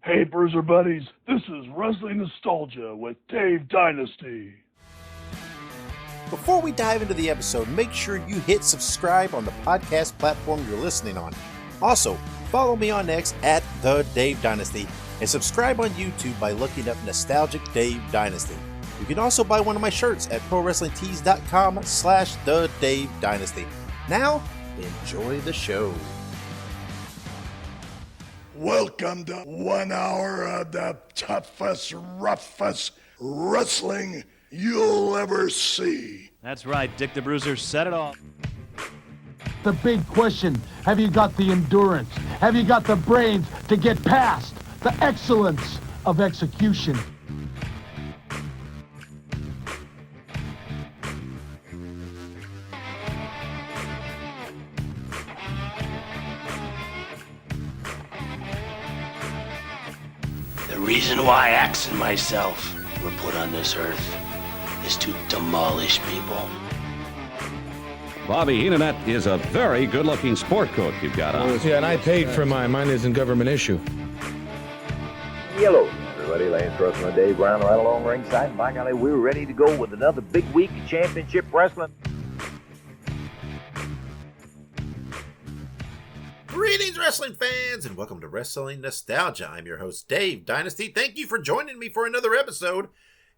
Hey, Bruiser Buddies, this is Wrestling Nostalgia with Dave Dynasty. Before we dive into the episode, make sure you hit subscribe on the podcast platform you're listening on. Also, follow me on X at The Dave Dynasty and subscribe on YouTube by looking up Nostalgic Dave Dynasty. You can also buy one of my shirts at ProWrestlingTees.com/The Dave Dynasty. Now, enjoy the show. Welcome to 1 hour of the toughest, roughest wrestling you'll ever see. That's right, Dick the Bruiser said it all. The big question, have you got the endurance? Have you got the brains to get past the excellence of execution? The reason why Axe and myself were put on this earth is to demolish people. Bobby Heenan, that is a very good-looking sport coat you've got on. Yeah, and I paid for mine. Mine isn't government issue. Hello, everybody. Lance Russell and Dave Brown right along ringside. And by golly, we're ready to go with another big week of championship wrestling. Greetings, wrestling fans, and welcome to Wrestling Nostalgia. I'm your host, Dave Dynasty. Thank you for joining me for another episode.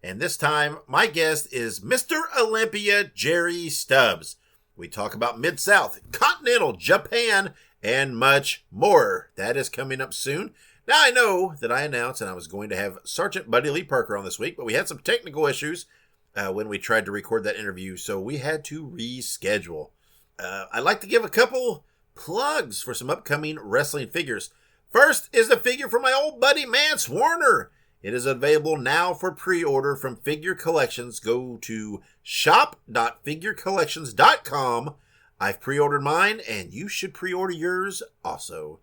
And this time, my guest is Mr. Olympia, Jerry Stubbs. We talk about Mid-South, Continental, Japan, and much more. That is coming up soon. Now, I know that I announced that I was going to have Sergeant Buddy Lee Parker on this week, but we had some technical issues when we tried to record that interview, so we had to reschedule. I'd like to give a couple plugs for some upcoming wrestling figures. First is the figure from my old buddy Mance Warner. It is available now for pre-order from Figure Collections. Go to shop.figurecollections.com. I've pre-ordered mine, and you should pre-order yours also.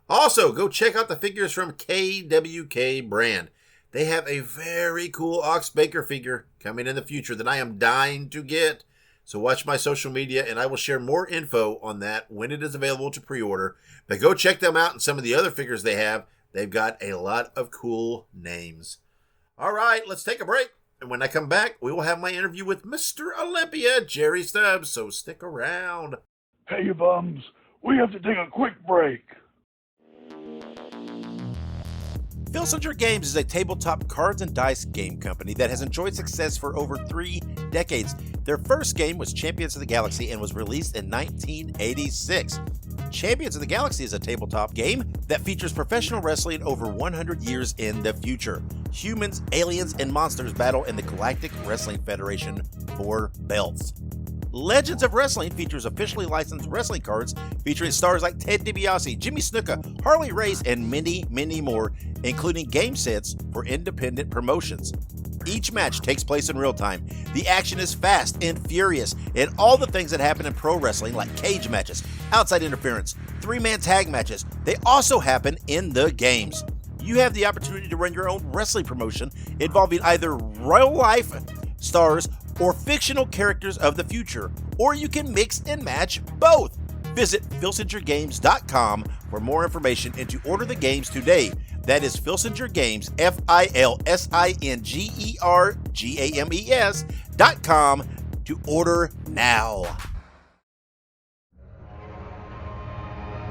Also, go check out the figures from KWK Brand. They have a very cool Ox Baker figure coming in the future that I am dying to get. So watch my social media, and I will share more info on that when it is available to pre-order. But go check them out and some of the other figures they have. They've got a lot of cool names. All right, let's take a break. And when I come back, we will have my interview with Mr. Olympia, Jerry Stubbs. So stick around. Hey, you bums, we have to take a quick break. Filsinger Games is a tabletop cards and dice game company that has enjoyed success for over 3 decades. Their first game was Champions of the Galaxy and was released in 1986. Champions of the Galaxy is a tabletop game that features professional wrestling over 100 years in the future. Humans, aliens, and monsters battle in the Galactic Wrestling Federation for belts. Legends of Wrestling features officially licensed wrestling cards featuring stars like Ted DiBiase, Jimmy Snuka, Harley Race, and many, many more, including game sets for independent promotions. Each match takes place in real time. The action is fast and furious, and all the things that happen in pro wrestling, like cage matches, outside interference, 3-man tag matches, they also happen in the games. You have the opportunity to run your own wrestling promotion involving either real life stars or fictional characters of the future, or you can mix and match both. Visit filsingergames.com for more information and to order the games today. That is Filsinger Games, FILSINGERGAMES.com to order now.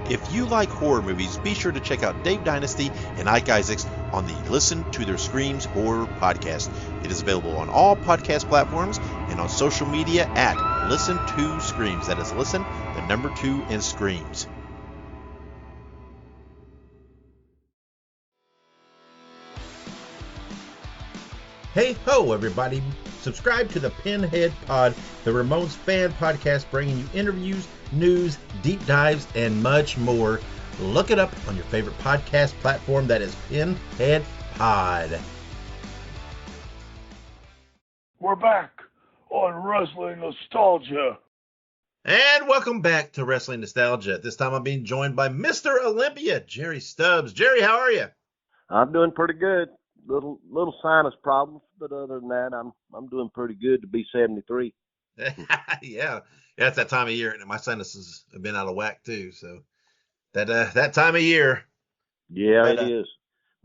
If you like horror movies, be sure to check out Dave Dynasty and Ike Isaacs on the Listen to Their Screams horror podcast. It is available on all podcast platforms and on social media at Listen to Screams. That is Listen, the number 2, and Screams. Hey ho, everybody. Subscribe to the Pinhead Pod, the Ramones fan podcast, bringing you interviews, news, deep dives, and much more. Look it up on your favorite podcast platform. That is Pinhead Pod. We're back on Wrestling Nostalgia. And welcome back to Wrestling Nostalgia. This time I'm being joined by Mr. Olympia, Jerry Stubbs. Jerry, how are you? I'm doing pretty good. Little sinus problems, but other than that, I'm doing pretty good to be 73. Yeah, it's that time of year, and my sinuses have been out of whack too. So that time of year. Yeah, it is.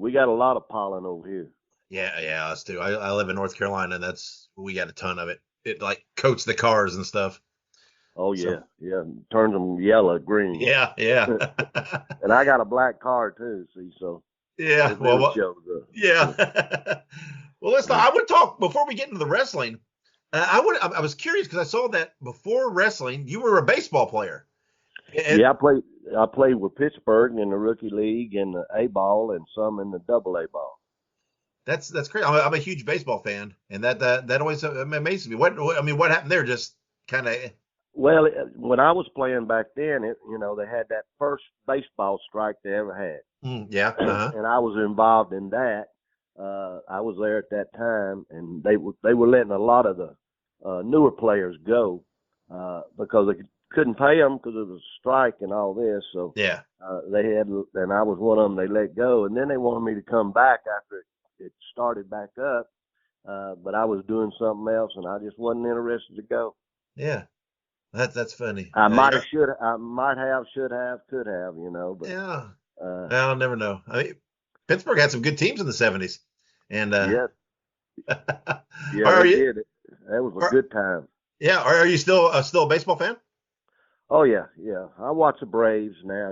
We got a lot of pollen over here. Yeah, us too. I live in North Carolina, and we got a ton of it. It like coats the cars and stuff. Oh yeah, So, yeah. Turns them yellow, green. yeah. And I got a black car too. See, so Yeah. it really shows up. Yeah. Well, listen. I would talk before we get into the wrestling. I was curious because I saw that before wrestling, you were a baseball player. Yeah, I played with Pittsburgh in the rookie league in the A ball and some in the double A ball. That's great. I'm a huge baseball fan, and that always amazes me. What happened there? Just kind of. Well, when I was playing back then, they had that first baseball strike they ever had. Yeah. Uh-huh. And I was involved in that. I was there at that time, and they were letting a lot of the newer players go because they couldn't pay them because of the strike and all this. So yeah, and I was one of them. They let go, and then they wanted me to come back after it started back up. But I was doing something else, and I just wasn't interested to go. Yeah. That's funny. I might have, should have, could have, but yeah. I'll never know. I mean, Pittsburgh had some good teams in the 70s, and yeah, they did it. That was a good time. Yeah. Are you still a baseball fan? Oh yeah. I watch the Braves now.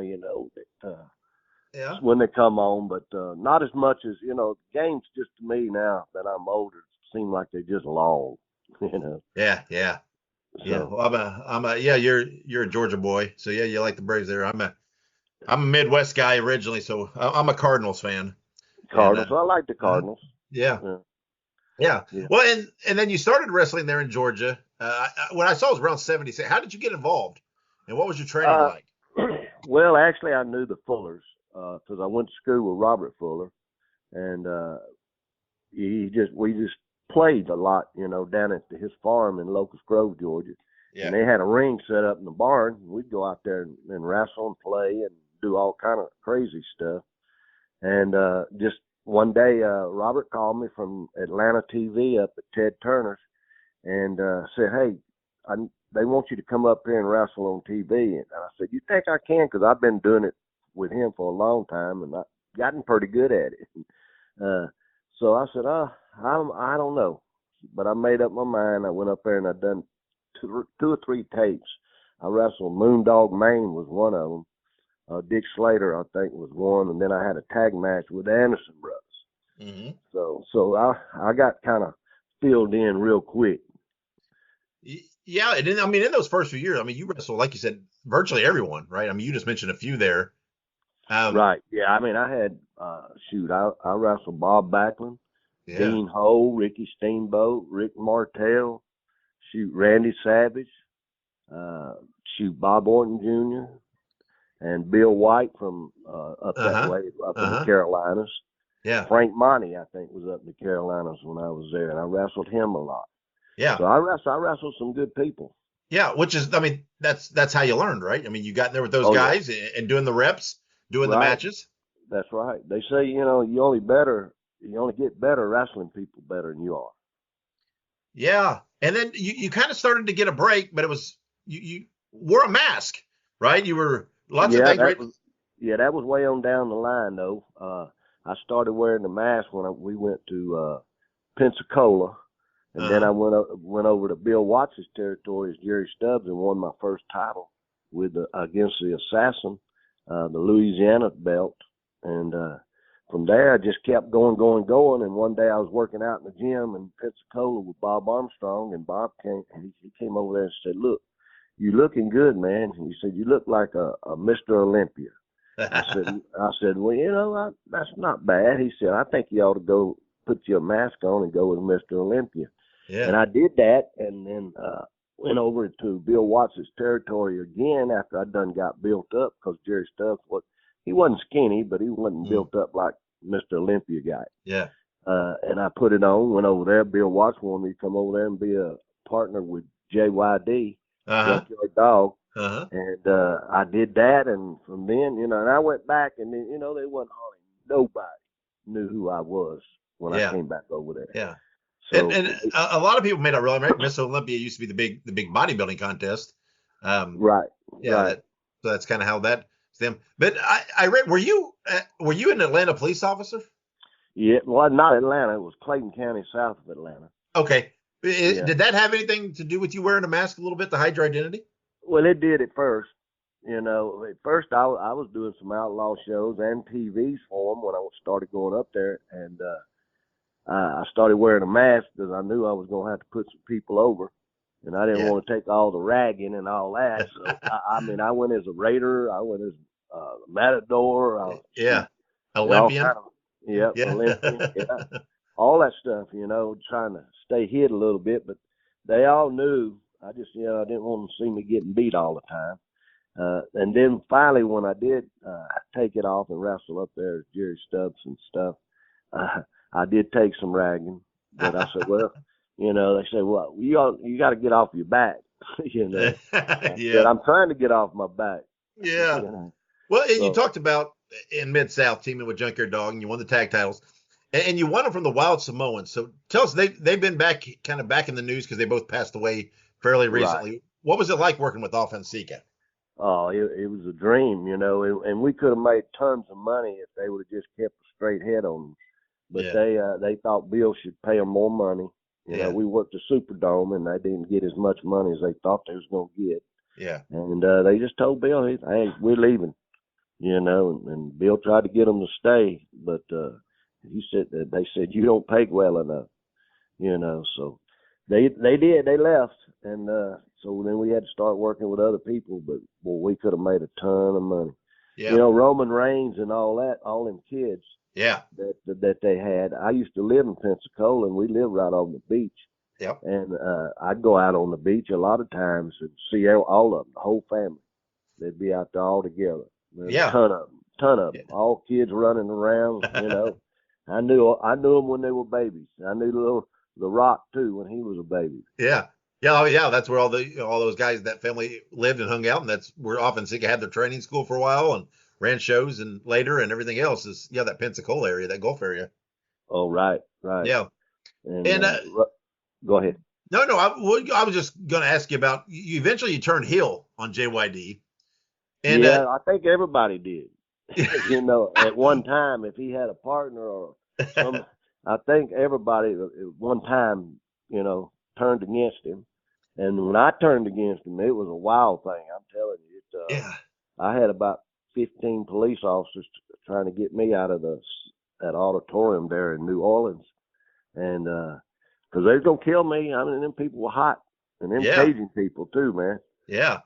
Yeah. When they come on, but not as much as games. Just to me now that I'm older, seem like they just long. Yeah. So, yeah, well, you're a Georgia boy, so yeah, you like the Braves there. I'm a Midwest guy originally, so I'm a Cardinals fan. Cardinals, I like the Cardinals. Yeah. Well, and then you started wrestling there in Georgia. When I saw it was around 76. How did you get involved, and what was your training like? Well, actually, I knew the Fullers because I went to school with Robert Fuller, and we just played a lot, down at his farm in Locust Grove, Georgia. Yeah. And they had a ring set up in the barn. We'd go out there and wrestle and play and do all kind of crazy stuff. And just one day, Robert called me from Atlanta TV up at Ted Turner's and said, "Hey, they want you to come up here and wrestle on TV." And I said, "You think I can?" Because I've been doing it with him for a long time, and I've gotten pretty good at it. So I said, I don't know. But I made up my mind. I went up there and I done two or three tapes. I wrestled Moondog Maine was one of them. Dick Slater, I think, was one. And then I had a tag match with the Anderson brothers. Mm-hmm. So I got kind of filled in real quick. Yeah. And then, in those first few years, you wrestled, like you said, virtually everyone, right? You just mentioned a few there. Right. Yeah. I had, I wrestled Bob Backlund, yeah. Dean Ho, Ricky Steamboat, Rick Martel, Randy Savage, Bob Orton Jr., and Bill White from up that way, up in the Carolinas. Yeah. Frank Monty, I think, was up in the Carolinas when I was there, and I wrestled him a lot. Yeah. So I wrestled some good people. Yeah, which is, that's how you learned, right? You got in there with those guys and doing the reps, doing the matches. That's right. They say, you only get better wrestling people better than you are. Yeah. And then you kind of started to get a break, but it was, you wore a mask, right? You were lots of things. That was way on down the line, though. I started wearing the mask when we went to Pensacola. And then I went over to Bill Watts' territory as Jerry Stubbs and won my first title against the Assassin, the Louisiana belt. And from there, I just kept going. And one day I was working out in the gym in Pensacola with Bob Armstrong, and Bob he came over there and said, "Look, you looking good, man." He said, "You look like a Mr. Olympia." I said, "Well, that's not bad." He said, "I think you ought to go put your mask on and go with Mr. Olympia." Yeah. And I did that, and then went over to Bill Watts' territory again after I done got built up, because Jerry Stubbs he wasn't skinny, but he wasn't built up like Mr. Olympia guy. Yeah. And I put it on, went over there. Bill Watts wanted me to come over there and be a partner with JYD, Junkyard Dog. And I did that, and from then, and I went back, and then, they wasn't hardly nobody knew who I was when I came back over there. Yeah. So, and a lot of people may not realize, Miss Olympia used to be the big bodybuilding contest. Right. Yeah. Right. So that's kind of how that stemmed. But I read, were you an Atlanta police officer? Yeah, well, not Atlanta. It was Clayton County, south of Atlanta. Okay. Did that have anything to do with you wearing a mask a little bit to hide your identity? Well, it did at first. You know, at first I was doing some outlaw shows and TVs for them when I started going up there, and I started wearing a mask because I knew I was going to have to put some people over, and I didn't want to take all the ragging and all that. So I went as a Raider, I went as Matador, Olympian, Olympian, all that stuff. You know, trying to stay hid a little bit, but they all knew. I just, I didn't want them to see me getting beat all the time. And then finally, when I did take it off and wrestle up there, Jerry Stubbs and stuff, I did take some ragging. But I said, well, they said, well, you got to get off your back. I said, I'm trying to get off my back. Yeah. Well, and you talked about in Mid-South teaming with Junkyard Dog, and you won the tag titles. And you won them from the Wild Samoans. So tell us, they've been back in the news because they both passed away fairly recently. Right. What was it like working with Offense Seeker? Oh, it was a dream, and we could have made tons of money if they would have just kept a straight head on them. But they thought Bill should pay them more money. We worked the Superdome, and they didn't get as much money as they thought they was going to get. Yeah. And they just told Bill, hey, we're leaving, and Bill tried to get them to stay, but they said, you don't pay well enough, so they did, they left, and so then we had to start working with other people, but we could have made a ton of money. Yeah. Roman Reigns and all them kids. Yeah. That they had. I used to live in Pensacola, and we lived right on the beach. Yep. And I'd go out on the beach a lot of times and see all of them, the whole family. They'd be out there all together. There's a ton of them. All kids running around. I knew them when they were babies. I knew the Rock too when he was a baby. Yeah. Yeah, that's where all those guys, that family lived and hung out, and that's where Offense Seeker had their training school for a while and ran shows, and later and everything else is that Pensacola area, that Gulf area. Oh, right. Yeah. And go ahead. No, I was just going to ask you about, you eventually turned heel on JYD. And I think everybody did. At one time, if he had a partner or some, I think everybody at one time, turned against him. And when I turned against him, it was a wild thing. I'm telling you. I had about 15 police officers trying to get me out of that auditorium there in New Orleans, and because they was gonna kill me. I mean, them people were hot, and them Cajun people too, man. Yeah,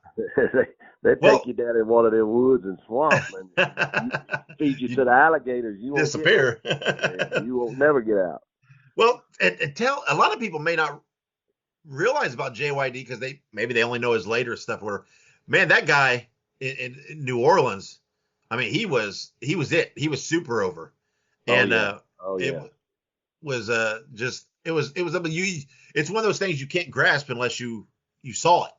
they take you down in one of them woods and swamp, and feed you to the alligators. You won't disappear. You won't never get out. Well, and tell a lot of people may not realize about JYD because maybe they only know his later stuff. Where, man, that guy in New Orleans, I mean, he was it. He was super over, and it was it's one of those things you can't grasp unless you saw it.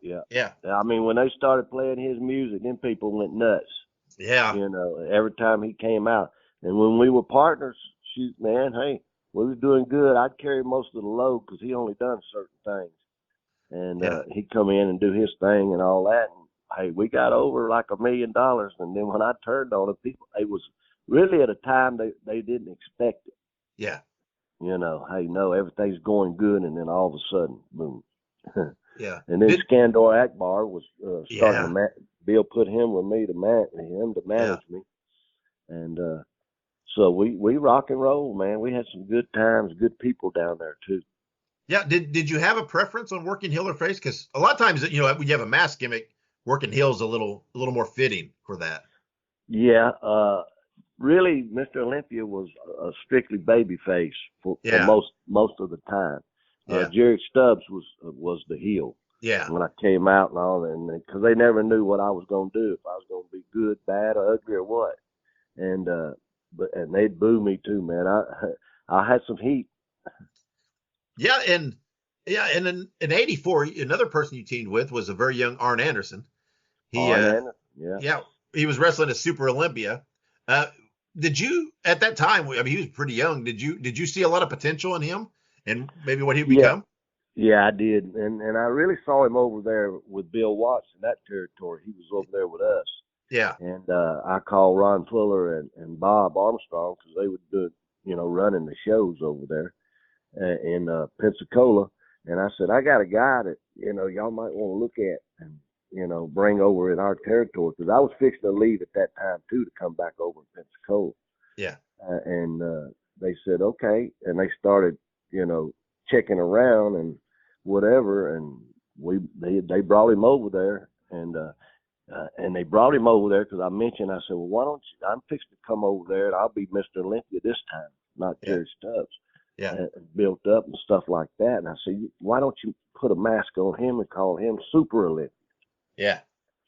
Yeah. I mean, when they started playing his music, then people went nuts. Yeah. Every time he came out, and when we were partners, shoot, man, hey, we was doing good. I'd carry most of the load because he only done certain things, and he'd come in and do his thing and all that. And, hey, we got over like $1 million, and then when I turned on it, it was really at a time they didn't expect it. Yeah. Hey, no, everything's going good, and then all of a sudden, boom. Yeah. And then Skandor Akbar was starting to Bill put him with me to manage me, and so we rock and roll, man. We had some good times, good people down there too. Yeah. Did you have a preference on working heel or face? Because a lot of times, when you have a mask gimmick, working heel's a little more fitting for that. Yeah. Really, Mr. Olympia was a strictly baby face for most of the time. Jerry Stubbs was the heel. Yeah. When I came out and all that, because they never knew what I was going to do, if I was going to be good, bad, or ugly, or what. And they'd boo me too, man. I had some heat. Yeah, and in '84, another person you teamed with was a very young Arn Anderson. Anderson, he was wrestling at Super Olympia. Did you at that time? I mean, he was pretty young. Did you see a lot of potential in him and maybe what he'd become? Yeah, I did, and I really saw him over there with Bill Watts in that territory. He was over there with us. Yeah. And I called Ron Fuller and Bob Armstrong because they would do, running the shows over there in Pensacola. And I said, I got a guy that, y'all might want to look at and, bring over in our territory. Because I was fixing to leave at that time, too, to come back over in Pensacola. Yeah. And they said, okay. And they started, checking around and whatever. And they brought him over there. And they brought him over there because I mentioned, I said, well, why don't you, I'm fixing to come over there and I'll be Mr. Olympia this time, not Jerry Stubbs. Yeah. And built up and stuff like that. And I said, why don't you put a mask on him and call him Super Olympia? Yeah.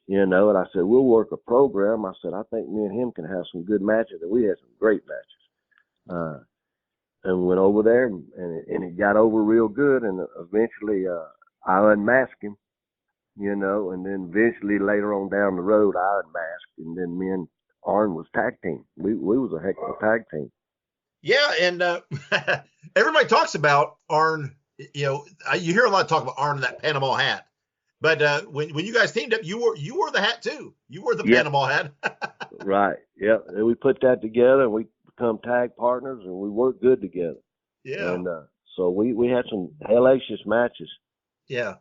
And I said, we'll work a program. I said, I think me and him can have some good matches. And we had some great matches. And went over there and it got over real good. And eventually I unmasked him. And then eventually later on down the road, I unmasked, and then me and Arn was tag team. We was a heck of a tag team. Yeah, and everybody talks about Arn. You hear a lot of talk about Arn in that Panama hat, but when you guys teamed up, you wore the hat too. You wore the Panama hat. Right. Yeah, and we put that together, and we become tag partners, and we worked good together. Yeah. And so we had some hellacious matches. Yeah.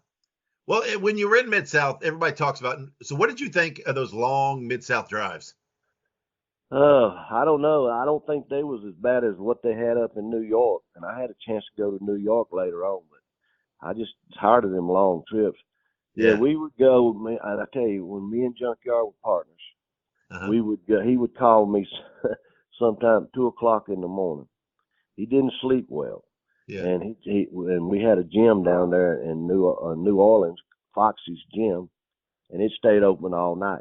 Well, when you were in Mid-South, everybody talks about. So, what did you think of those long Mid-South drives? I don't know. I don't think they was as bad as what they had up in New York. And I had a chance to go to New York later on, but I just tired of them long trips. Yeah, we would go. And I tell you, when me and Junkyard were partners, we would go. He would call me sometime 2:00 in the morning. He didn't sleep well. Yeah. And and we had a gym down there in New Orleans, Foxy's gym, and it stayed open all night.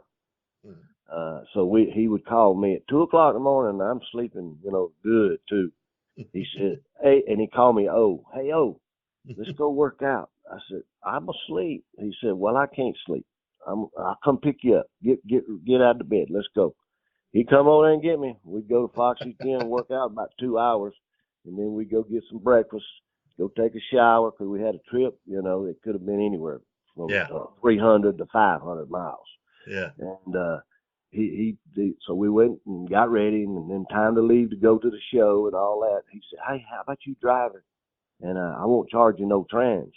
So he would call me at 2:00 in the morning, and I'm sleeping, good too. He said, hey, and he called me, hey, let's go work out. I said, I'm asleep. He said, well, I can't sleep. I'll come pick you up. Get out of bed. Let's go. He come over there and get me. We'd go to Foxy's gym, work out about 2 hours. And then we go get some breakfast, go take a shower, because we had a trip, it could have been anywhere from 300 to 500 miles. Yeah. And so we went and got ready, and then time to leave to go to the show and all that. He said, hey, how about you driving? And I won't charge you no trans.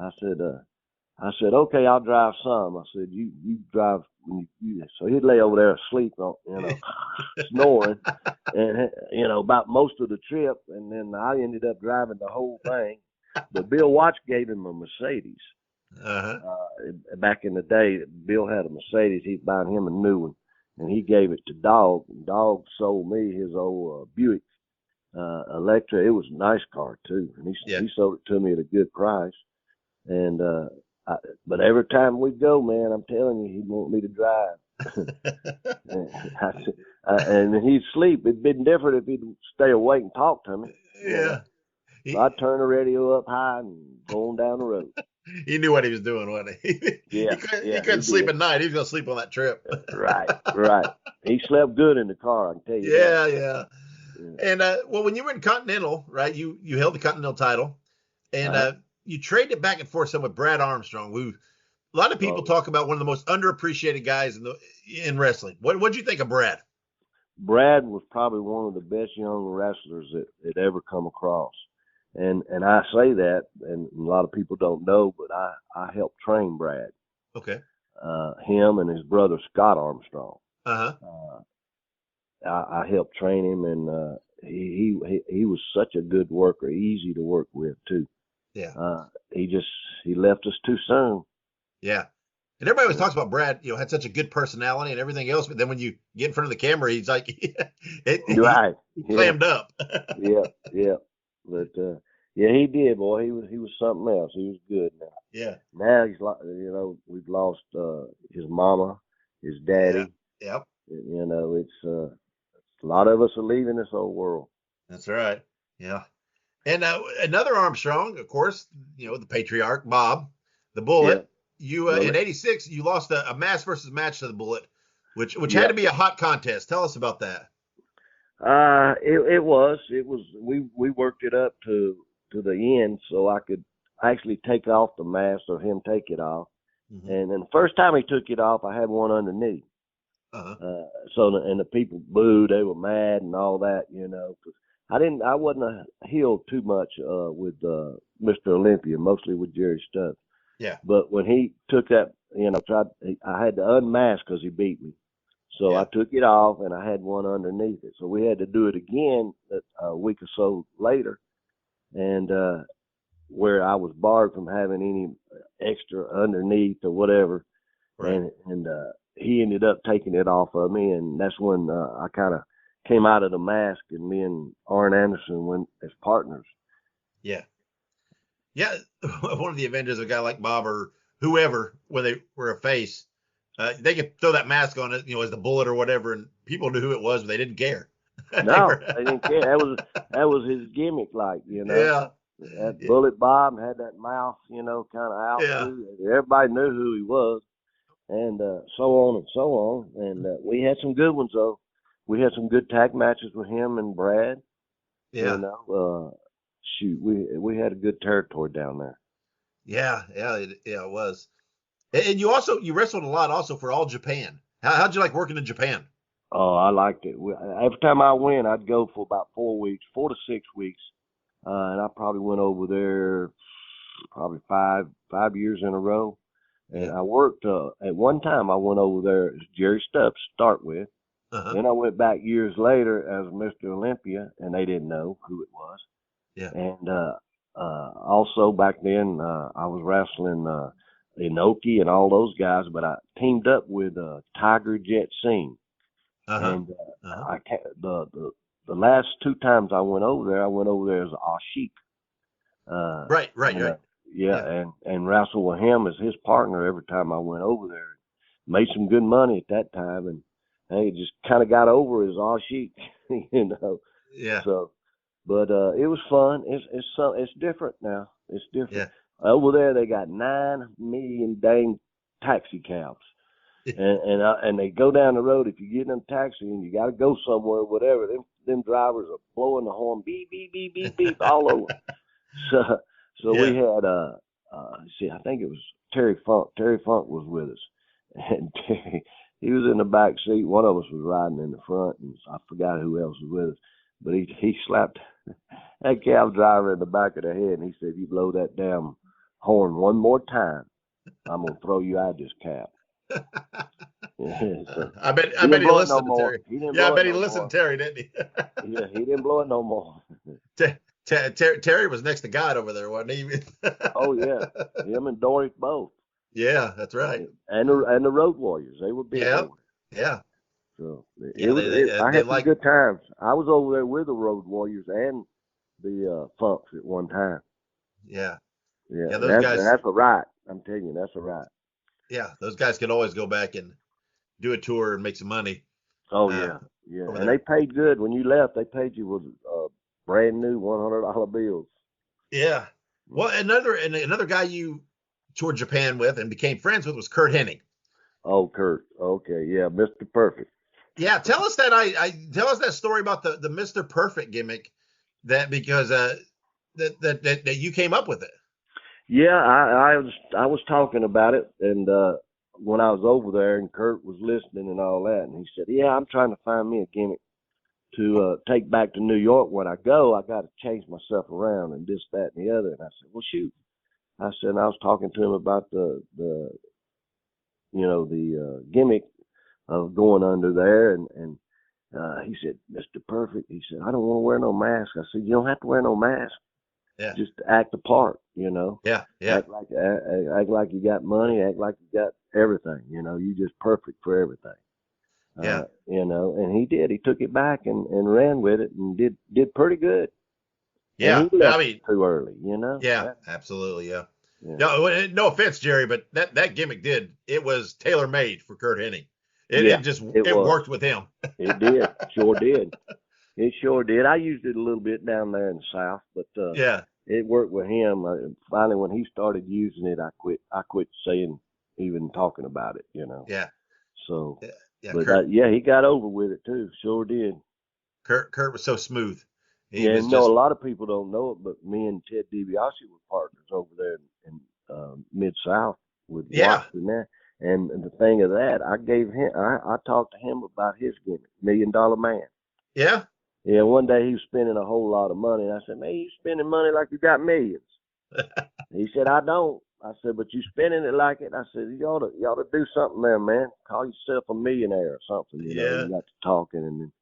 I said, okay, I'll drive some. I said, you drive. So he'd lay over there asleep, snoring, and about most of the trip. And then I ended up driving the whole thing. But Bill Watts gave him a Mercedes. Back in the day, Bill had a Mercedes. He'd buy him a new one, and he gave it to Dog. And Dog sold me his old Buick Electra. It was a nice car too, and he sold it to me at a good price. And but every time we go, man, I'm telling you, he'd want me to drive. And he'd sleep. It'd been different if he'd stay awake and talk to me. Yeah. So I'd turn the radio up high and go on down the road. He knew what he was doing, wasn't he? He couldn't sleep at night. He was going to sleep on that trip. Right. He slept good in the car, I can tell you. Yeah. And, when you were in Continental, right, you held the Continental title, and you traded back and forth some with Brad Armstrong, who a lot of people talk about one of the most underappreciated guys in wrestling. What'd you think of Brad? Brad was probably one of the best young wrestlers that ever come across. And I say that, and a lot of people don't know, but I helped train Brad. Okay. Him and his brother Scott Armstrong. I helped train him, and he was such a good worker, easy to work with too. Yeah. He left us too soon. Yeah. And everybody always talks about Brad, had such a good personality and everything else, but then when you get in front of the camera, he's like, he clammed up. Yeah. But he did, boy. He was something else. He was good now. Yeah. Now he's like, we've lost his mama, his daddy. Yeah. Yep. It's a lot of us are leaving this old world. That's right. Yeah. And another Armstrong, of course, the patriarch, Bob, the Bullet. Yeah. In '86, you lost a mass versus match to the Bullet, which had to be a hot contest. Tell us about that. It was. We worked it up to the end so I could actually take off the mask or him take it off. Mm-hmm. And then the first time he took it off, I had one underneath. And the people booed, they were mad and all that, 'cause I wasn't a heel too much with Mr. Olympia, mostly with Jerry Stubbs. Yeah. But when he took that, I had to unmask because he beat me. So I took it off and I had one underneath it. So we had to do it again a week or so later, and where I was barred from having any extra underneath or whatever, and he ended up taking it off of me, and that's when I kind of came out of the mask, and me and Arn Anderson went as partners. Yeah. Yeah. One of the Avengers, a guy like Bob or whoever, when they were a face, they could throw that mask on it, as the Bullet or whatever, and people knew who it was, but they didn't care. No, they didn't care. That was his gimmick, Yeah. That Bullet Bob had that mouth, kind of out. Yeah. Too. Everybody knew who he was, and so on and so on. And we had some good ones, though. We had some good tag matches with him and Brad. Yeah. We had a good territory down there. Yeah, it was. And you wrestled a lot also for All Japan. How'd you like working in Japan? Oh, I liked it. Every time I went, I'd go for about 4 to 6 weeks, and I probably went over there probably five years in a row. And I worked at one time. I went over there as Jerry Stubbs to start with. Then I went back years later as Mr. Olympia, and they didn't know who it was. Yeah. And also back then, I was wrestling Inoki and all those guys, but I teamed up with Tiger Jet Singh. And the last 2 times I went over there as Ashik. Right. Yeah, and wrestled with him as his partner every time I went over there. Made some good money at that time, and hey, just kind of got over as Ashik, Yeah. So, but it was fun. It's different now. It's different. Yeah. Over there, they got 9 million dang taxi cabs. And they go down the road. If you get in a taxi and you got to go somewhere, whatever, them drivers are blowing the horn, beep, beep, beep, beep, beep, all over. So we had, I think it was Terry Funk. Terry Funk was with us. And Terry, he was in the back seat. One of us was riding in the front, and I forgot who else was with us. But he slapped that cab driver in the back of the head, and he said, "You blow that damn horn one more time, I'm going to throw you out of this cab." So, I bet he listened to Terry. I bet he listened to Terry, didn't he? Yeah, he didn't blow it no more. Terry was next to God over there, wasn't he? Oh yeah, him and Doris both. Yeah, that's right. And the Road Warriors, they were big. Yeah. So I had some good times. I was over there with the Road Warriors and the Funks at one time. Yeah. Yeah, those guys. That's a right. I'm telling you, that's a right. Yeah, those guys could always go back and do a tour and make some money. Oh yeah. And they paid good. When you left, they paid you with brand new $100 bills. Yeah. Well, another guy you toured Japan with and became friends with was Curt Hennig. Oh, Kurt. Okay, yeah, Mr. Perfect. Yeah, tell us that tell us that story about the Mr. Perfect gimmick, because that you came up with it. Yeah, I was talking about it, and when I was over there, and Kurt was listening and all that, and he said, "Yeah, I'm trying to find me a gimmick to take back to New York. When I go, I got to change myself around and this, that, and the other." And I said, "Well, shoot." I said, and I was talking to him about the gimmick of going under there, and he said, "Mr. Perfect," he said, "I don't want to wear no mask." I said, "You don't have to wear no mask. Yeah. Just act the part, Yeah. Act like you got money, act like you got everything, you just perfect for everything." Yeah. And he did. He took it back and ran with it and did pretty good. Yeah. And he left too early, Yeah, absolutely. Yeah. No offense, Jerry, but that gimmick it was tailor made for Curt Hennig. It worked with him. It did. Sure did. It sure did. I used it a little bit down there in the South, but it worked with him. Finally, when he started using it, I quit saying, even talking about it, Yeah. So, yeah, but he got over with it too. Sure did. Kurt was so smooth. A lot of people don't know it, but me and Ted DiBiase were partners over there in Mid-South with Watson there. And the thing of that, I talked to him about his gimmick, $1 Million Man. Yeah. Yeah, one day he was spending a whole lot of money, and I said, man, you spending money like you got millions. He said, I don't. I said, but you spending it like it. I said, you ought to do something there, man. Call yourself a millionaire or something. You know, you got to talking, and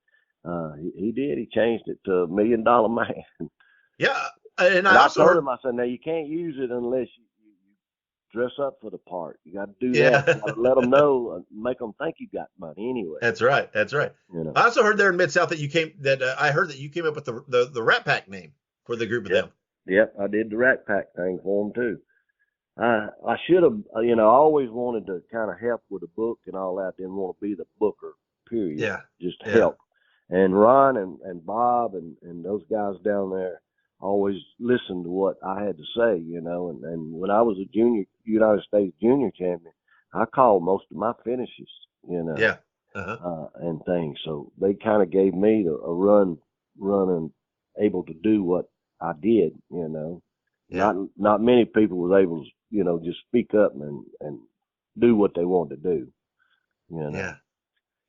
then he did. He changed it to $1 Million Man. Yeah, and I also told him, I said, now you can't use it unless you dress up for the part. You got to do that. You got to let them know, make them think you got money anyway. That's right. You know. I also heard there in Mid-South that I heard that you came up with the Rat Pack name for the group of them. Yep, I did the Rat Pack thing for them too. I should have, I always wanted to kind of help with the book and all that. Didn't want to be the booker, period. Yeah. Just help. And Ron and Bob and those guys down there always listened to what I had to say, and when I was a United States junior champion, I called most of my finishes, Yeah. and things. So they kind of gave me a run and able to do what I did, Yeah. Not many people was able to, just speak up and do what they wanted to do, Yeah.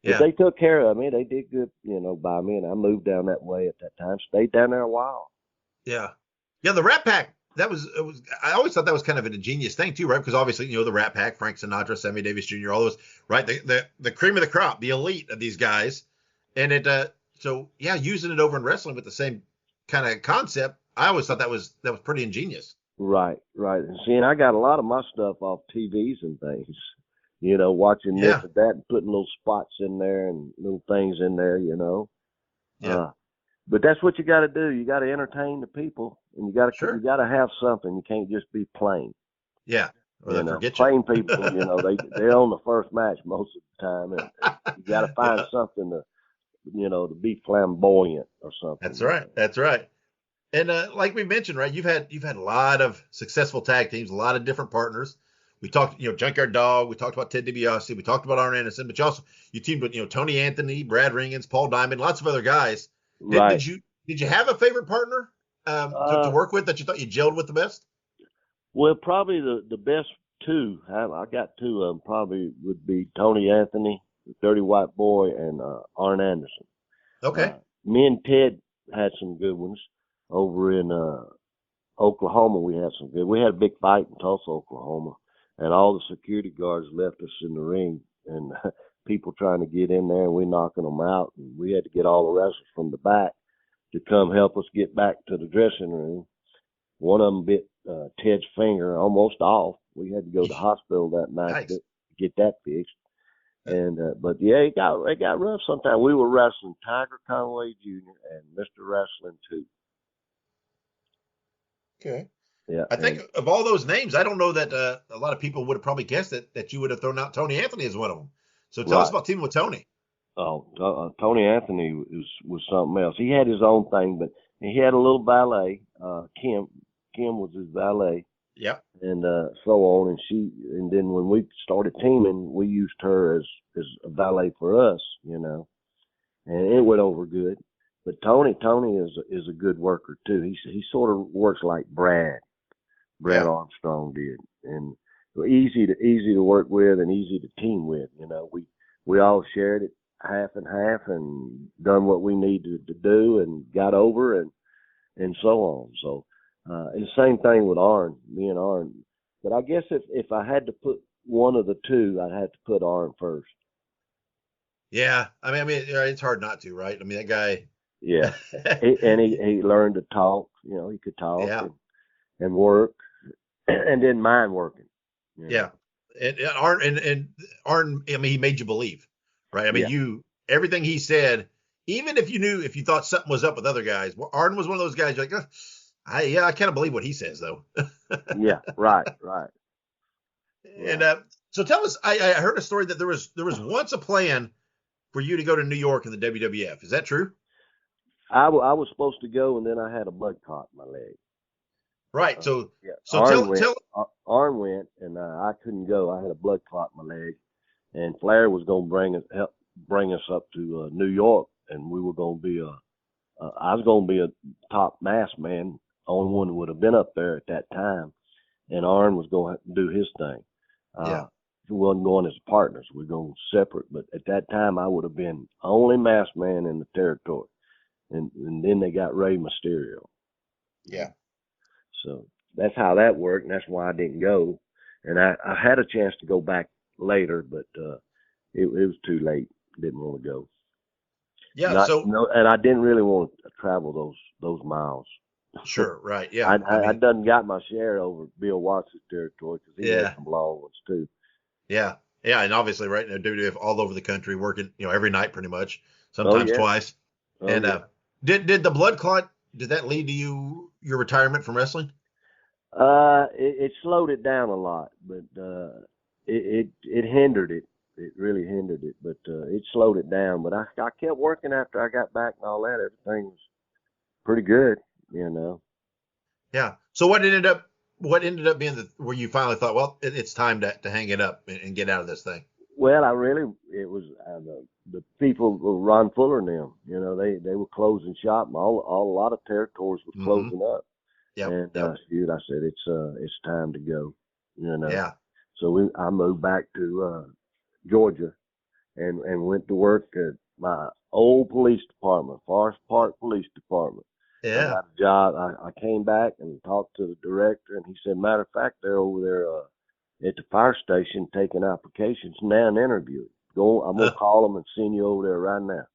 But they took care of me. They did good, by me, and I moved down that way at that time. Stayed down there a while. Yeah. The Rat Pack, I always thought that was kind of an ingenious thing too, right? Because obviously, the Rat Pack, Frank Sinatra, Sammy Davis Jr., all those, right? The cream of the crop, the elite of these guys. And using it over in wrestling with the same kind of concept, I always thought that was pretty ingenious. Right. And seeing, I got a lot of my stuff off TVs and things, watching this and that and putting little spots in there and little things in there, Yeah. But that's what you got to do. You got to entertain the people, and you got to have something. You can't just be plain. Yeah. Or they forget plain people, they're on the first match most of the time, and you got to find something to be flamboyant or something. That's right. And like we mentioned, right, you've had a lot of successful tag teams, a lot of different partners. We talked, Junkyard Dog. We talked about Ted DiBiase. We talked about Arn Anderson, but you teamed with Tony Anthony, Brad Ringens, Paul Diamond, lots of other guys. Did you have a favorite partner to work with that you thought you gelled with the best? Well, probably the best two. I got two of them. Probably would be Tony Anthony, the Dirty White Boy, and Arn Anderson. Okay. Me and Ted had some good ones over in Oklahoma. We had a big fight in Tulsa, Oklahoma, and all the security guards left us in the ring, and people trying to get in there, and we knocking them out, and we had to get all the wrestlers from the back to come help us get back to the dressing room. One of them bit Ted's finger almost off. We had to go to the hospital that night to get that fixed. And but it got rough sometimes. We were wrestling Tiger Conway Jr. and Mr. Wrestling 2. Okay. Yeah. I think of all those names, I don't know that a lot of people would have probably guessed that you would have thrown out Tony Anthony as one of them. So tell us about teaming with Tony. Oh, Tony Anthony was something else. He had his own thing, but he had a little valet. Kim was his valet. Yeah. And so on, and then when we started teaming, we used her as a valet for us, and it went over good. But Tony is a good worker too. He sort of works like Brad Armstrong did, and easy to work with and easy to team with. We all shared it half and half and done what we needed to do and got over and so on. So and the same thing with me and Arn. But I guess if I had to put one of the two, I'd have to put Arn first. Yeah, I mean, it's hard not to, right? I mean, that guy. Yeah, he learned to talk. He could talk and work, and didn't mind working. Yeah, and Arn. I mean, he made you believe, right? I mean, everything he said, even if you thought something was up with other guys, Arn was one of those guys. You're like, I can't believe what he says though. Yeah, right. And so tell us, I heard a story that there was once a plan for you to go to New York in the WWF. Is that true? I was supposed to go, and then I had a blood clot in my leg. Right. So Arn went, and I couldn't go. I had a blood clot in my leg, and Flair was going to bring us up to New York, and we were going to be I was going to be a top masked man, only one who would have been up there at that time, and Arn was going to do his thing. wasn't going as partners. We're going separate. But at that time, I would have been only masked man in the territory. And then they got Rey Mysterio. Yeah. So that's how that worked, and that's why I didn't go. And I had a chance to go back later, but it was too late. Didn't want to go. Yeah. And I didn't really want to travel those miles. Sure. Right. Yeah. I done got my share over Bill Watts' territory because he had some long ones too. Yeah. Yeah. And obviously, right now, WWF all over the country working, every night pretty much, sometimes twice. Did the blood clot, did that lead to your retirement from wrestling? It slowed it down a lot, but it hindered it. It really hindered it, but it slowed it down. But I kept working after I got back and all that. Everything was pretty good, Yeah. So what ended up being where you finally thought, well, it's time to hang it up and get out of this thing? Well, it was the people, Ron Fuller and them, they were closing shop. A lot of territories was closing up. Yeah. And I said, it's time to go, Yeah. So I moved back to Georgia and went to work at my old police department, Forest Park Police Department. Yeah. I got a job. I came back and talked to the director, and he said, matter of fact, they're over there at the fire station taking applications now and interviewing. I'm going to call them and send you over there right now.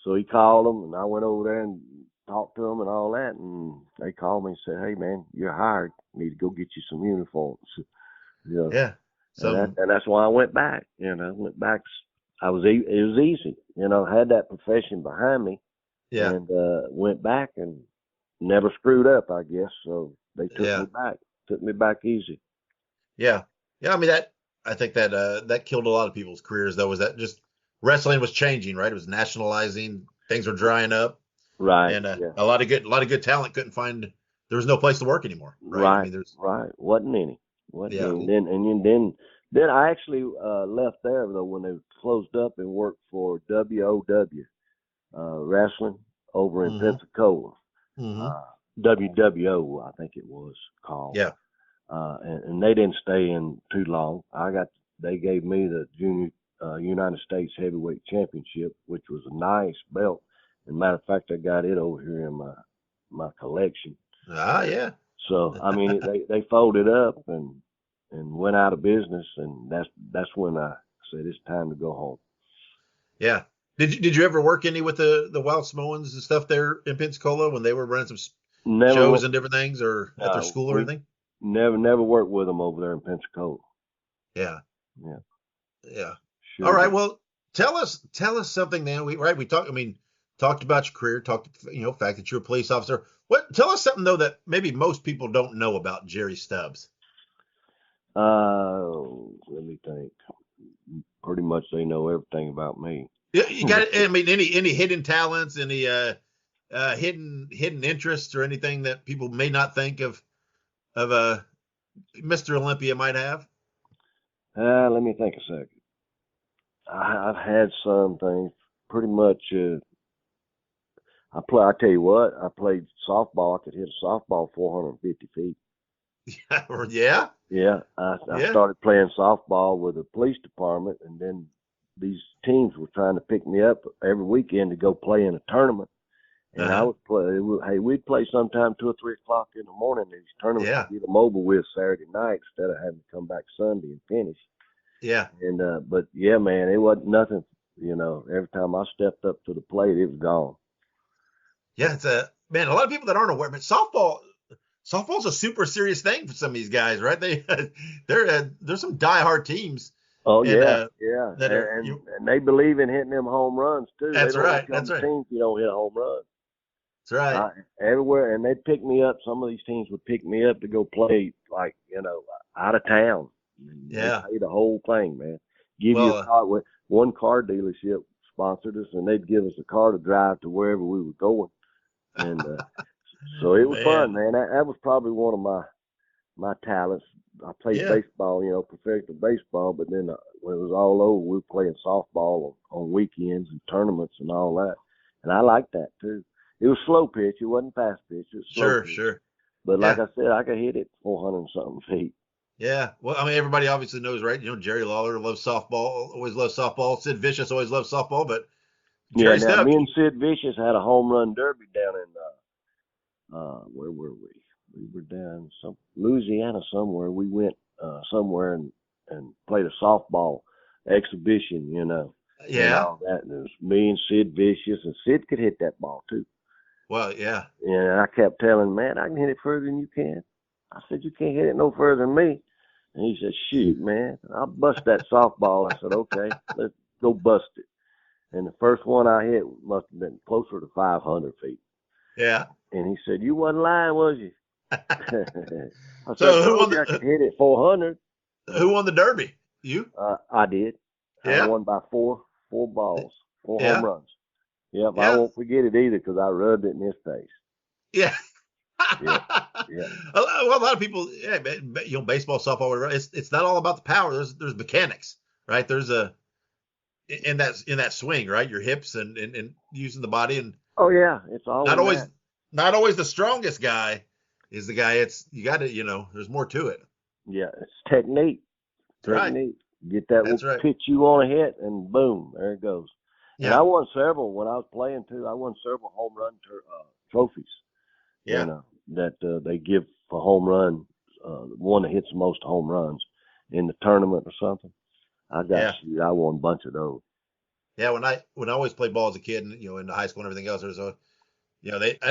So he called them, and I went over there and talked to them and all that, and they called me and said, hey, man, you're hired. You need to go get you some uniforms. Yeah. So and that's why I went back. Went back. It was easy. Had that profession behind me. Yeah. And went back and never screwed up, I guess. So they took me back. Took me back easy. Yeah. Yeah. I mean, I think that killed a lot of people's careers, though. Was that just wrestling was changing, right? It was nationalizing. Things were drying up. Right. And a lot of good talent couldn't find. There was no place to work anymore. Right. Right. I mean, right. Wasn't any. Then I actually left there though when they closed up and worked for WOW wrestling over in Pensacola. WWO, I think it was called. Yeah. And they didn't stay in too long. They gave me the junior United States Heavyweight Championship, which was a nice belt. And matter of fact, I got it over here in my collection. Yeah. So I mean, they folded up and went out of business, and that's when I said it's time to go home. Yeah. Did you ever work any with the Wild Samoans and stuff there in Pensacola when they were running some shows and different things, or at their school or anything? Never worked with them over there in Pensacola. Yeah. Sure. All right. Well, tell us something then. We talked about your career, fact that you're a police officer. Tell us something though that maybe most people don't know about Jerry Stubbs. Let me think. Pretty much they know everything about me. Yeah, you got it. I mean, any hidden talents, any hidden interests, or anything that people may not think of Mr. Olympia might have? Let me think a second. I've had some things. Pretty much. I tell you what. I played softball. I could hit a softball 450 feet. Yeah. Yeah. I started playing softball with the police department, and then these teams were trying to pick me up every weekend to go play in a tournament. And I would play. We'd play sometime 2 or 3 o'clock in the morning. These tournaments to get them over with Saturday night instead of having to come back Sunday and finish. Yeah. And but yeah, man, it wasn't nothing. Every time I stepped up to the plate, it was gone. Yeah, it's a lot of people that aren't aware, but softball's a super serious thing for some of these guys, right? There's some diehard teams. Oh and, yeah. And they believe in hitting them home runs too. That's right. Teams if you don't hit a home run. That's right. Everywhere, and they'd pick me up. Some of these teams would pick me up to go play, out of town. Yeah. They pay the whole thing, man. Give you a car. One car dealership sponsored us, and they'd give us a car to drive to wherever we were going. And so it was fun, man. That was probably one of my talents. I played baseball, professional baseball, but then when it was all over, we were playing softball on weekends and tournaments and all that. And I liked that too. It was slow pitch. It wasn't fast pitch. It was slow pitch. Sure. But like I said, I could hit it 400 and something feet. Yeah. Well, I mean, everybody obviously knows, right? Jerry Lawler loves softball, always loves softball. Sid Vicious always loves softball, but Jerry Now Stubbs. me and Sid Vicious had a home run derby down in where were we? We were down some Louisiana somewhere. We went somewhere and played a softball exhibition, and Yeah. all that. And it was me and Sid Vicious, and Sid could hit that ball too. Well, yeah. And I kept telling him, man, I can hit it further than you can. I said, you can't hit it no further than me. And he said, shoot, man, I'll bust that softball. I said, okay, let's go bust it. And the first one I hit must have been closer to 500 feet. Yeah. And he said, you wasn't lying, was you? I said, So who won I could hit it 400. Who won the derby? You? I did. Yeah. I won by four balls, four Yeah. home runs. Yep, Yeah. I won't forget it either because I rubbed it in his face. Yeah. Yeah. Well, a lot of people, baseball, softball, whatever. It's not all about the power. There's mechanics, right? There's in that swing, right? Your hips and using the body, and Oh yeah, it's all not in always that. not always the strongest guy is the guy. You got to, there's more to it. Yeah, it's technique. Right. Technique. Get that That's right. pitch you want to hit, and boom, there it goes. And Yeah. I won several when I was playing too. I won several home run trophies. Yeah. That they give for home run, the one that hits the most home runs in the tournament or something. I won a bunch of those. Yeah. When I always played ball as a kid, and in high school and everything else, there's I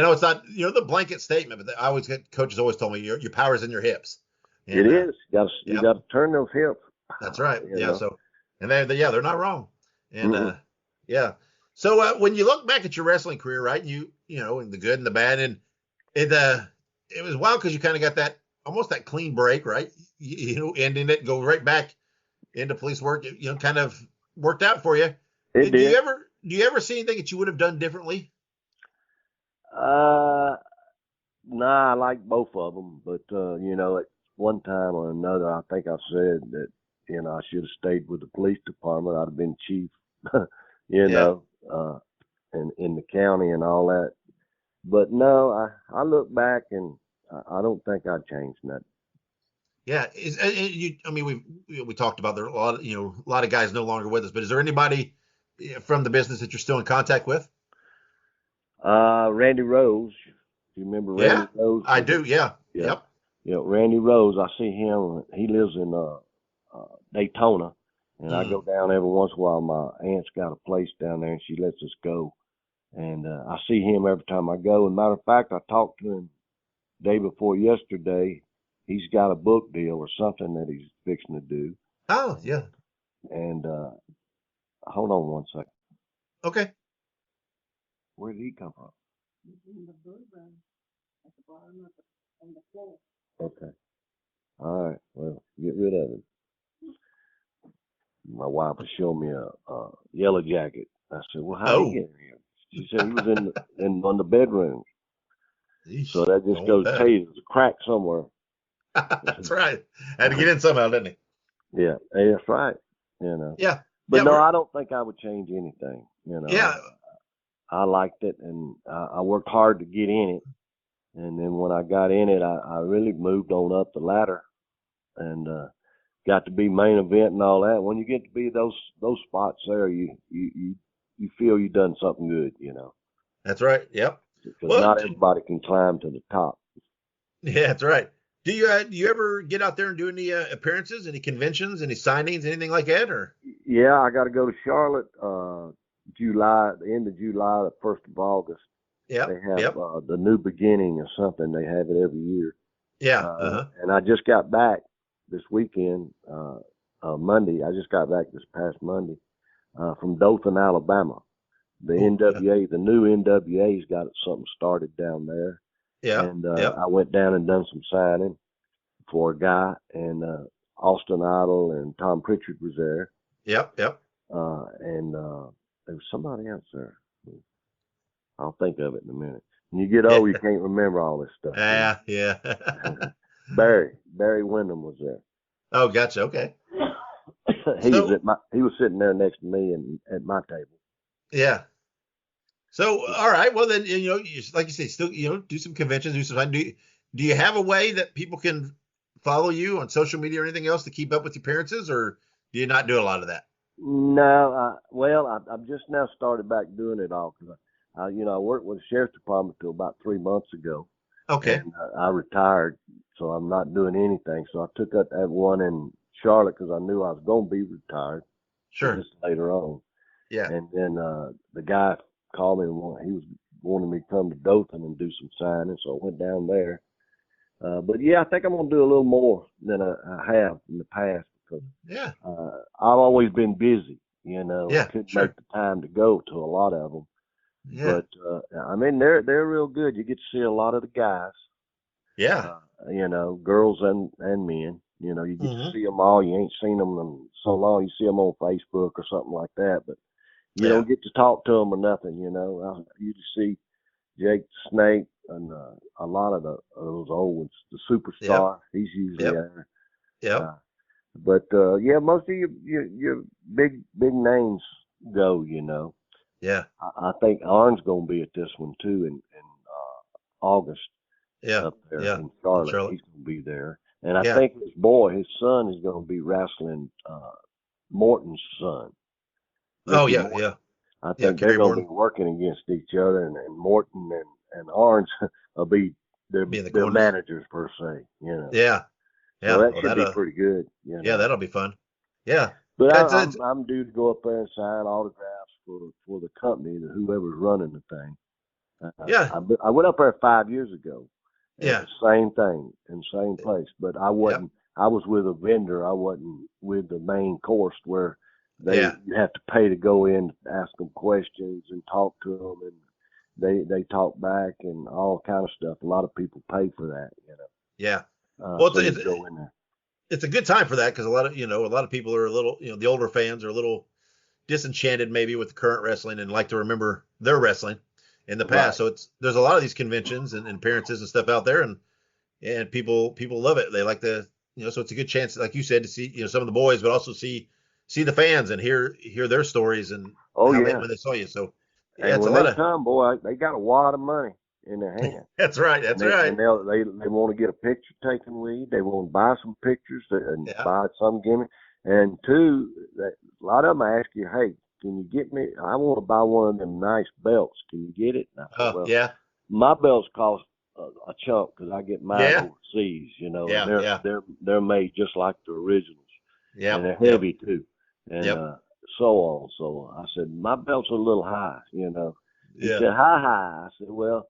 know it's not the blanket statement, but coaches always told me your power's in your hips. And, It is. You got to turn those hips. That's right. You Yeah. know. So, and they're not wrong. And Mhm. yeah. So when you look back at your wrestling career, right? You and the good and the bad, and it was wild because you kind of got that almost that clean break, right? Ending it, go right back into police work. Kind of worked out for you. It Do did. you ever see anything that you would have done differently? Nah, I like both of them, but at one time or another, I think I said that I should have stayed with the police department. I'd have been chief, and in the county and all that. But no, I look back and I don't think I'd change nothing. Yeah. We talked about there are a lot of guys no longer with us, but is there anybody from the business that you're still in contact with? Randy Rose, you remember Randy Rose? I do. Yeah. Yeah. Yep. Randy Rose, I see him. He lives in Daytona, and I go down every once in a while. My aunt's got a place down there, and she lets us go. And I see him every time I go. And matter of fact, I talked to him day before yesterday. He's got a book deal or something that he's fixing to do. Oh, yeah. And hold on one second. Okay. Where did he come from? Okay. All right. Well, get rid of him. My wife was showing me a yellow jacket. I said, "Well, how did he get here?" She said he was in the bedroom. So that just goes to tell you there's a crack somewhere. That's right. Had to get in somehow, didn't he? Yeah, that's right. Yeah. But yeah, no, I don't think I would change anything. Yeah. I liked it, and I worked hard to get in it. And then when I got in it, I really moved on up the ladder, and got to be main event and all that. When you get to be those spots there, you feel you done something good, That's right. Yep. Because not everybody can climb to the top. Yeah, that's right. Do you ever get out there and do any appearances, any conventions, any signings, anything like that, or? Yeah, I got to go to Charlotte, July, the end of July, the 1st of August. Yeah. They have the New Beginning or something. They have it every year. Yeah. And I just got back this weekend, Monday. I just got back this past Monday from Dothan, Alabama. The NWA, the new NWA's got something started down there. Yeah. And I went down and done some signing for a guy, and Austin Idol and Tom Pritchard was there. Yep. And there was somebody else there. I'll think of it in a minute. When you get old, you can't remember all this stuff. Yeah. Barry Windham was there. Oh, gotcha. Okay. He was sitting there next to me and at my table. Yeah. So, all right. Well, then, like you say, still, do some conventions, do some. Do you have a way that people can follow you on social media or anything else to keep up with your appearances, or do you not do a lot of that? No, I've just now started back doing it all because I worked with the sheriff's department till about 3 months ago. Okay. And I retired, so I'm not doing anything. So I took up that one in Charlotte because I knew I was going to be retired. Sure. Just later on. Yeah. And then the guy called me and he was wanting me to come to Dothan and do some signing, so I went down there. But yeah, I think I'm going to do a little more than I have in the past because I've always been busy, you know. Yeah, I couldn't sure. make the time to go to a lot of them. Yeah. But I mean, they're real good. You get to see a lot of the guys. Yeah. You know, girls and men. You know, you get Mm-hmm. to see them all. You ain't seen them in so long. You see them on Facebook or something like that, but you don't get to talk to them or nothing. You know, you just see Jake the Snake and a lot of those old ones. The Superstar, he's usually there. Yeah. But yeah, most of your big names go. You know. Yeah. I think Arn's going to be at this one too in August. Yeah. Up there Yeah. in Charlotte. Charlotte. He's going to be there. And I think his son is going to be wrestling Morton's son. Oh, Ricky yeah, Morton. yeah. I think they're going to be working against each other, and Morton and Arns will be their managers per se. You know. Yeah. Yeah. So that should be pretty good. You know? Yeah, that'll be fun. Yeah. But I'm due to go up there and sign autographs for the company, whoever's running the thing. I went up there 5 years ago. Yeah. Same thing in the same place, but I wasn't. I was with a vendor. I wasn't with the main course where you have to pay to go in, ask them questions, and talk to them, and they talk back and all kind of stuff. A lot of people pay for that, you know. Yeah. Well, so go in there. It's a good time for that because a lot of people are a little, the older fans are a little disenchanted maybe with the current wrestling and like to remember their wrestling in the past. Right. So there's a lot of these conventions and appearances and stuff out there, and people love it. They like so it's a good chance, like you said, to see some of the boys, but also see the fans and hear their stories and when they saw you. So and it's when a lot they of come, boy, they got a wad of money in their hand. That's right. And they want to get a picture taken with you. They want to buy some pictures and buy some gimmick. And two, a lot of them ask you, hey, can you get me? I want to buy one of them nice belts. Can you get it? And I said, my belts cost a chunk because I get mine overseas. You know, and they're made just like the originals. Yeah, and they're heavy too, and so on. So I said, my belts are a little high. You know, he said, high. I said, well.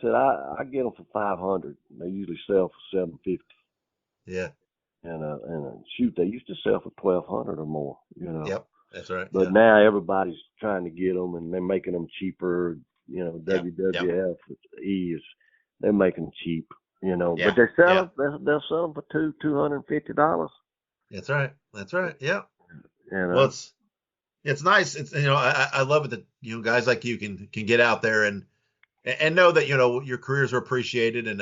I get them for $500. They usually sell for $750. Yeah. And shoot, they used to sell for $1,200 or more. You know. Yep, that's right. But now everybody's trying to get them, and they're making them cheaper. You know, WWF they're making them cheap. You know, but they sell them. They'll sell them for $250. That's right. That's right. Yeah. Well, it's nice. It's I love it that guys like you can get out there and know that your careers are appreciated and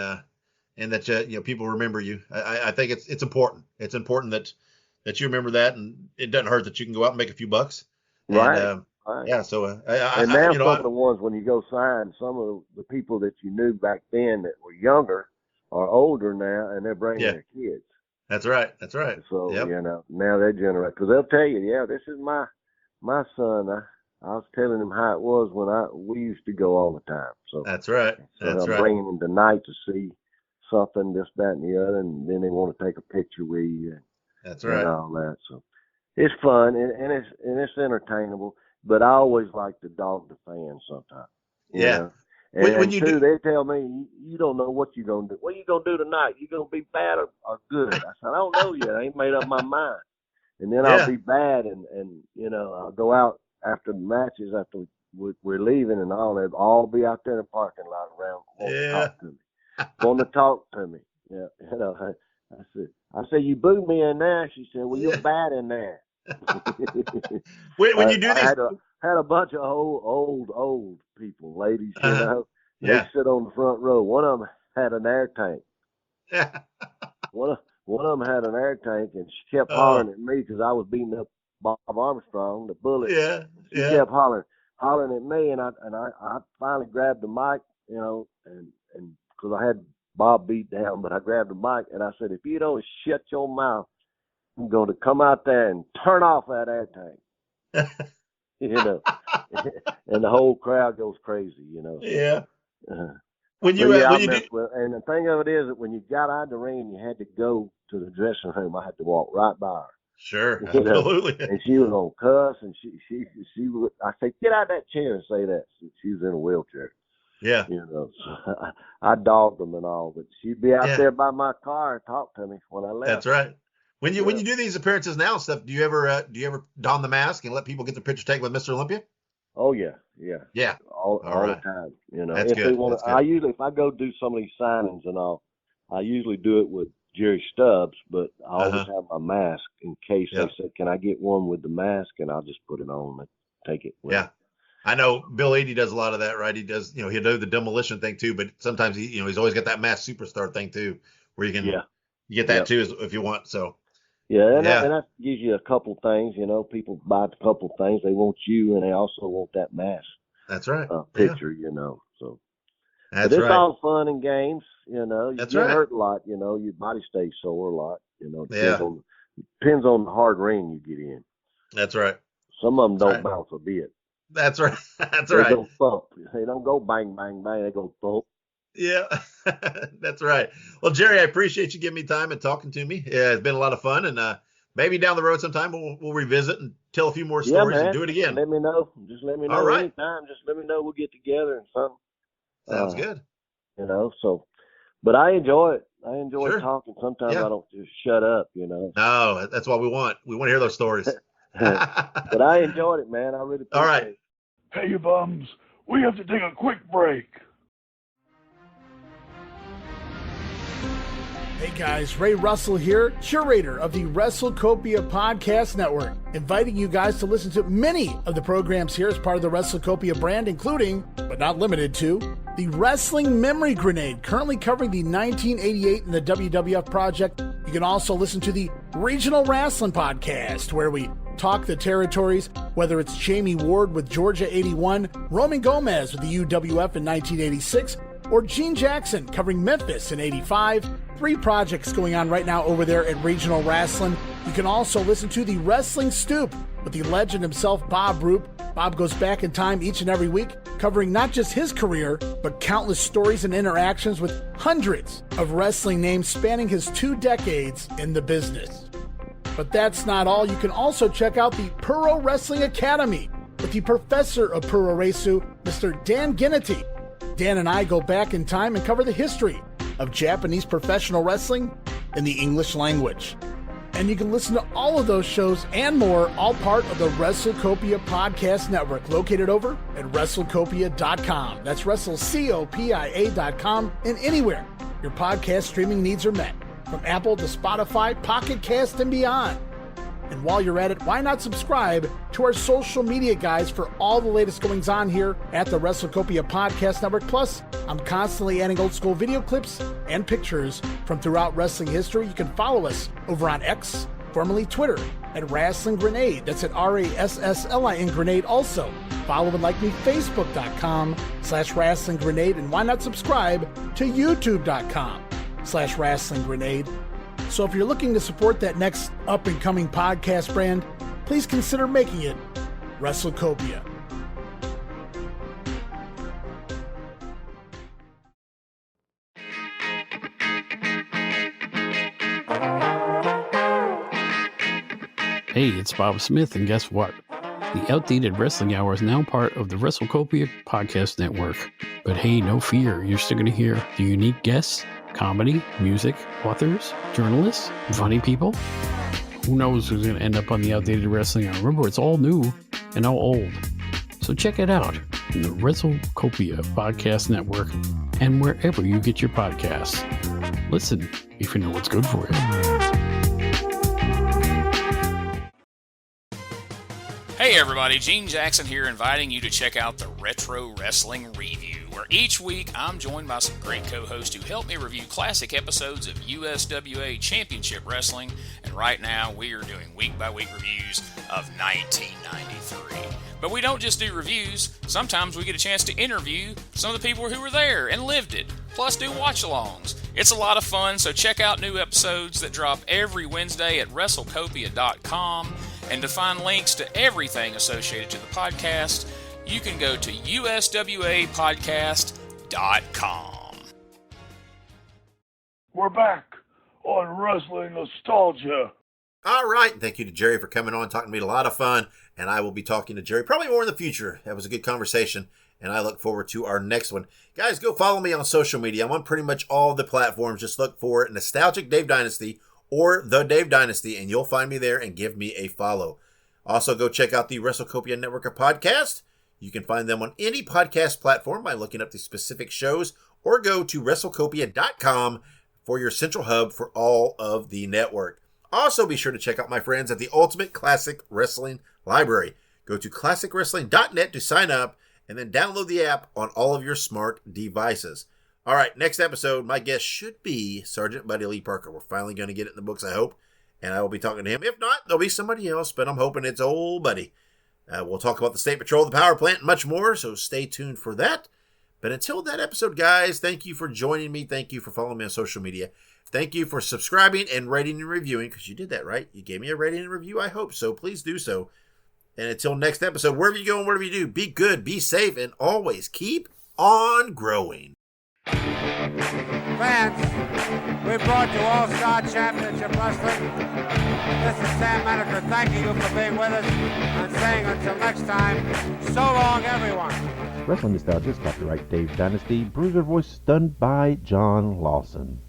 that people remember you. I think it's important. It's important that you remember that, and it doesn't hurt that you can go out and make a few bucks. Right. Right. Yeah. So and now some of the ones when you go sign, some of the people that you knew back then that were younger are older now, and they're bringing their kids. That's right. That's right. So now they generate because they'll tell you, this is my son. I was telling him how it was when we used to go all the time. So that's right. So I'm bringing them tonight to see something, this, that, and the other, and then they want to take a picture with you. That's right. And all that. So it's fun and it's entertainable. But I always like to dog the fans sometimes. You know? And when you do, they tell me you don't know what you're gonna do. What are you gonna do tonight? You gonna be bad or good? I said I don't know yet. I ain't made up my mind. And then I'll be bad, and I'll go out after the matches, after we're leaving and all that, all be out there in the parking lot around wanting to talk to me. Yeah, I said, you boo me in there. She said, well, you're bad in there. when you do these, had a bunch of old people, ladies, they sit on the front row. One of them had an air tank. One of them had an air tank, and she kept hollering at me because I was beating up Bob Armstrong, the Bullet. She kept hollering at me, and I finally grabbed the mic, and because I had Bob beat down, but I grabbed the mic and I said, if you don't shut your mouth, I'm going to come out there and turn off that air tank. You know, and the whole crowd goes crazy, you know. Yeah. And the thing of it is that when you got out of the ring and you had to go to the dressing room, I had to walk right by her. Sure, You know? absolutely. And she was on cuss, and she would. I said, get out of that chair and say that. She was in a wheelchair. Yeah. You know, so I dogged them and all, but she'd be out there by my car and talk to me when I left. That's right. When you do these appearances now and stuff, do you ever don the mask and let people get their picture taken with Mr. Olympia? Oh yeah. All right. the time. You know, That's good. That's good. I usually, if I go do some of these signings and all, I usually do it with Jerry Stubbs, but I always have my mask in case they said, "Can I get one with the mask?" And I'll just put it on and take it. With me. I know Bill Eadie does a lot of that, right? He does, he'll do the demolition thing too, but sometimes he's always got that mask superstar thing too, where you can you get that too if you want. So. And that gives you a couple things, people buy a couple things. They want you, and they also want that mask. That's right. Picture, so. But it's all fun and games, You get hurt a lot, your body stays sore a lot, Depends on the hard ring you get in. That's right. Some of them don't bounce a bit. That's right. That's they right. They go thump. They don't go bang, bang, bang. They go thump. Yeah, that's right. Well, Jerry, I appreciate you giving me time and talking to me. Yeah, it's been a lot of fun, and maybe down the road sometime we'll revisit and tell a few more stories and do it again. Let me know. Just let me know anytime. Just let me know. We'll get together and something. Sounds good. But I enjoy it. I enjoy talking. Sometimes I don't just shut up, No, that's what we want. We want to hear those stories. But I enjoyed it, man. I really appreciate it. All right. Hey, you bums. We have to take a quick break. Hey guys, Ray Russell here, curator of the WrestleCopia Podcast Network, inviting you guys to listen to many of the programs here as part of the WrestleCopia brand, including, but not limited to, the Wrestling Memory Grenade, currently covering the 1988 and the WWF project. You can also listen to the Regional Wrestling Podcast, where we talk the territories, whether it's Jamie Ward with Georgia 81, Roman Gomez with the UWF in 1986, or Gene Jackson covering Memphis in 85. 3 projects going on right now over there at Regional Wrestling. You can also listen to the Wrestling Stoop with the legend himself, Bob Roop. Bob goes back in time each and every week, covering not just his career, but countless stories and interactions with hundreds of wrestling names spanning his 2 decades in the business. But that's not all. You can also check out the Puro Wrestling Academy with the professor of Puro Resu, Mr. Dan Ginnity. Dan and I go back in time and cover the history of Japanese professional wrestling in the English language. And you can listen to all of those shows and more, all part of the WrestleCopia Podcast Network, located over at WrestleCopia.com. That's WrestleCopia.com, and anywhere your podcast streaming needs are met, from Apple to Spotify, Pocket Cast, and beyond. And while you're at it, why not subscribe to our social media guides for all the latest goings on here at the WrestleCopia Podcast Network. Plus, I'm constantly adding old school video clips and pictures from throughout wrestling history. You can follow us over on X, formerly Twitter, at Wrestling Grenade. That's at RASSLIN Grenade. Also, follow and like me, Facebook.com/Wrestling Grenade. And why not subscribe to YouTube.com/Wrestling Grenade. So if you're looking to support that next up-and-coming podcast brand, please consider making it WrestleCopia. Hey, it's Bob Smith, and guess what? The Outdated Wrestling Hour is now part of the WrestleCopia Podcast Network. But hey, no fear, you're still going to hear the unique guests, comedy, music, authors, journalists, funny people. Who knows who's going to end up on the Outdated Wrestling Hour? Remember, it's all new and all old. So check it out in the WrestleCopia Podcast Network and wherever you get your podcasts. Listen if you know what's good for you. Hey everybody, Gene Jackson here, inviting you to check out the Retro Wrestling Review, where each week I'm joined by some great co-hosts who help me review classic episodes of USWA Championship Wrestling, and right now we are doing week-by-week reviews of 1993. But we don't just do reviews, sometimes we get a chance to interview some of the people who were there and lived it, plus do watch-alongs. It's a lot of fun, so check out new episodes that drop every Wednesday at WrestleCopia.com. And to find links to everything associated to the podcast, you can go to USWApodcast.com. We're back on Wrestling Nostalgia. All right. Thank you to Jerry for coming on, talking to me. A lot of fun. And I will be talking to Jerry probably more in the future. That was a good conversation. And I look forward to our next one. Guys, go follow me on social media. I'm on pretty much all the platforms. Just look for Nostalgic Dave Dynasty or The Dave Dynasty, and you'll find me there and give me a follow. Also, go check out the WrestleCopia Network of Podcasts. You can find them on any podcast platform by looking up the specific shows, or go to WrestleCopia.com for your central hub for all of the network. Also, be sure to check out my friends at the Ultimate Classic Wrestling Library. Go to ClassicWrestling.net to sign up, and then download the app on all of your smart devices. All right, next episode, my guest should be Sergeant Buddy Lee Parker. We're finally going to get it in the books, I hope, and I will be talking to him. If not, there'll be somebody else, but I'm hoping it's old Buddy. We'll talk about the State Patrol, the power plant, and much more, so stay tuned for that. But until that episode, guys, thank you for joining me. Thank you for following me on social media. Thank you for subscribing and rating and reviewing, because you did that, right? You gave me a rating and review, I hope so. Please do so. And until next episode, wherever you go and whatever you do, be good, be safe, and always keep on growing. Fans, we brought you All-Star Championship Wrestling. This is Sam Maneker thanking you for being with us and saying until next time, so long, everyone. Wrestling Nostalgia is copyright Dave Dynasty. Bruiser voice done by John Lawson.